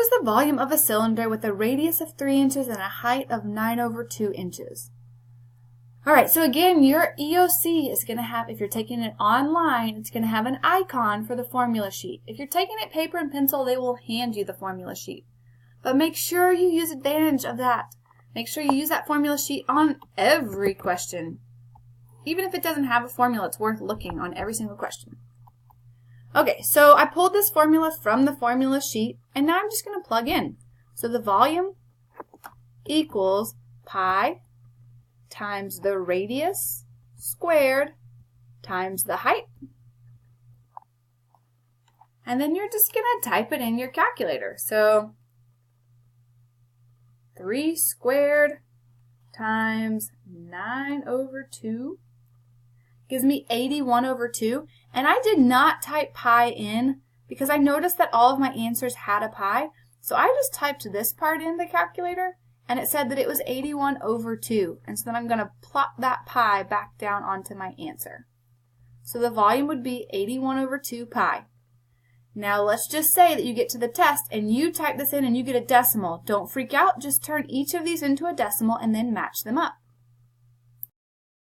is the volume of a cylinder with a radius of 3 inches and a height of 9/2 inches? All right, so again, your EOC is going to have, if you're taking it online, it's going to have an icon for the formula sheet. If you're taking it paper and pencil, they will hand you the formula sheet. But make sure you use advantage of that. Make sure you use that formula sheet on every question. Even if it doesn't have a formula, it's worth looking on every single question. Okay, so I pulled this formula from the formula sheet, and now I'm just going to plug in. So the volume equals pi times the radius squared times the height. And then you're just going to type it in your calculator. So 3 squared times 9/2 gives me 81/2. And I did not type pi in because I noticed that all of my answers had a pi. So I just typed this part in the calculator, and it said that it was 81/2. And so then I'm going to plop that pi back down onto my answer. So the volume would be 81/2 pi. Now let's just say that you get to the test and you type this in and you get a decimal. Don't freak out. Just turn each of these into a decimal and then match them up.